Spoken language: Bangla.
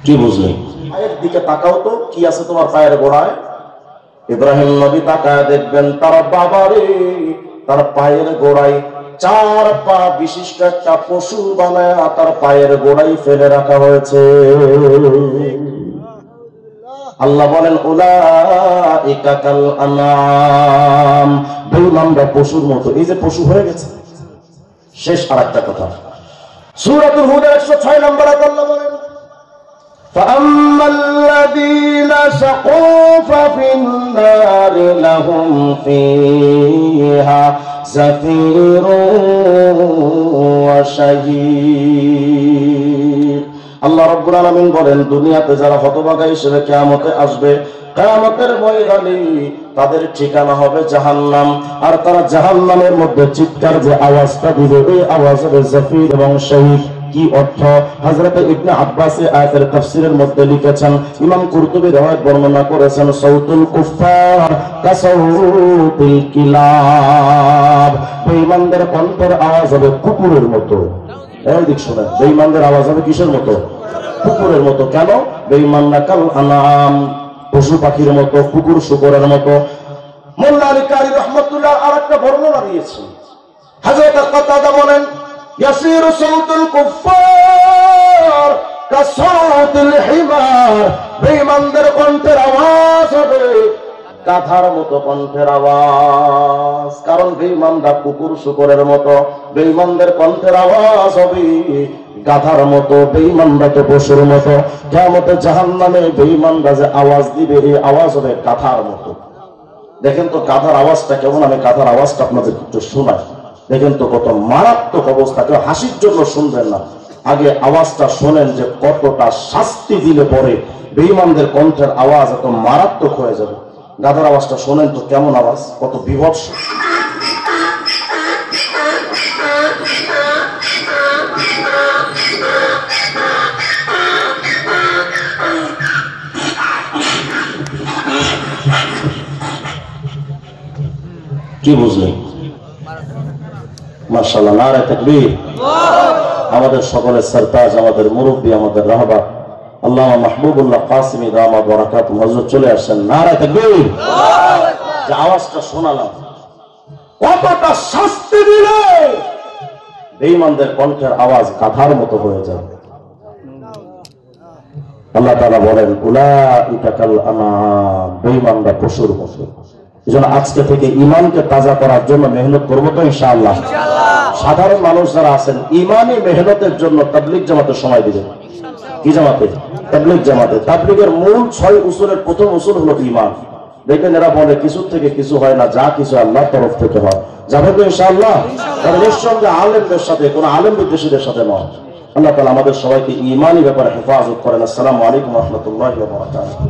কি বুঝলি? পায়ের দিকে তাকাও তো, কি আছে তোমার পায়ের গোড়ায়? ইব্রাহিম নবী তাকায় দেখবেন তার বাবারে, তার পায়ের গোড়ায় 4 পা বিশিষ্ট একটা পশু বানায় তার পায়ের গোড়ায় ফেলে রাখা হয়েছে। আল্লাহ বলেন উলাইকা কাল আনআম, বেঈমানরা পশুর মতো। এই যে পশু হয়ে গেছে। শেষ আরেকটা কথা, সূরাতুল হুদ 106 নম্বর আয়াত আল্লাহ বলেন فَأَمَّا الَّذِينَ شَقُوا فَفِي النَّارِ لَهُمْ فِيهَا زَفِيرٌ وَشَهِيقٌ। আল্লাহ রাব্বুল আলামিন বলেন দুনিয়াতে যারা হতভাগা হিসেবে কিয়ামতে আসবে, কিয়ামতের ময়দানে তাদের ঠিকানা হবে জাহান্নাম। আর তারা জাহান্নামের মধ্যে চিৎকার যে আওয়াজটা দিবে, এই আওয়াজ হবে জাফির এবং শাহীক। কি অর্থ? হযরত ইবনে আব্বাস আয়াতের তাফসীরের মধ্যে লিখেছেন, ইমাম কুরতুবী রওয়ায়াত বর্ণনা করেছেন, সাউতুল কুফার কাসাউতিল কিলাব, বেঈমানদের কণ্ঠের আওয়াজ হবে কুকুরের মতো। এই দিক শুনেন, বেঈমানদের আওয়াজ হবে কিসের মতো? কুকুরের মতো। কেন? বেঈমানরা কাল আনাম, পশু পাখির মতো, কুকুর শুকরের মতো। মোল্লা আলী কারি রাহমাতুল্লাহ আরেকটা বর্ণনা দিয়েছেন, হযরত কাতাদা বলেন ইয়াসিরু সাউতুল কুফার কাসাউতিল হিমার, বেঈমানদের কণ্ঠের আওয়াজ হবে গাধার মতো কণ্ঠের আওয়াজ। কারণ বেঈমানরা কুকুর শুকরের মতো, বেঈমানদের কণ্ঠের আওয়াজ হবে গাধার মতো, বেঈমানরা তো পশুর মতো। কিয়ামতে জাহান্নামে বেঈমানরা যে আওয়াজ দিবে, এই আওয়াজ হবে গাধার মতো। দেখেন তো গাধার আওয়াজটা কেমন, আমি গাধার আওয়াজটা আপনাদের একটু শোনাই। দেখেন তো কত মারাত্মক অবস্থা। কেউ হাসির জন্য শুনবেন না, আগে আওয়াজটা শোনেন যে কতটা শাস্তি দিলে পরে বেঈমানদের কণ্ঠের আওয়াজ এত মারাত্মক হয়ে যাবে। গাধার আওয়াজটা শোনেন তো কেমন আওয়াজ, কত বিভৎস। কি বুঝলি? মাশাআল্লাহ, নারে তাকবীর। আমাদের সকলের সরতাজ, আমাদের মুরব্বী, আমাদের রাহবার আল্লামা মাহবুবুল্লাহ কাসিমি দামাত বারাকাতুহু হযরত চলে আসেন। নারে তাকবীর। যে আওয়াজটা শোনালাম, কতটা শাস্তি দিলে বেঈমানদের কণ্ঠের আওয়াজ গাধার মতো হয়ে যাবে। আল্লাহ তাআলা বলেন উলাইকা কাল আনআম, বেঈমানরা পশুর মতো। এজন্য আজকে থেকে ঈমানকে তাজা করার জন্য মেহনত করব তো ইনশাআল্লাহ। সাধারণ মানুষ যারা আছেন ঈমানি মেহনতের জন্য তাবলীগ জামাতে সময় দিবেন। কি জামাতে? তাবলীগ জামাতে। তাবলীগের মূল 6 উসুলের প্রথম উসুল হলো ঈমান। দেখেন এরা বলে কিছু থেকে কিছু হয় না, যা কিছু আল্লাহর তরফ থেকে হয়। যাবে তো ইনশাআল্লাহ? তাহলে নিঃসন্দেহে আলেমদের সাথে, কোন আলেম বিদ্বেষীদের সাথে নয়। আল্লাহ তাআলা আমাদের সবাইকে ঈমানি ব্যাপারে হেফাজত করেন। আসসালামু আলাইকুম ওয়া রাহমাতুল্লাহি ওয়া বারাকাতুহু।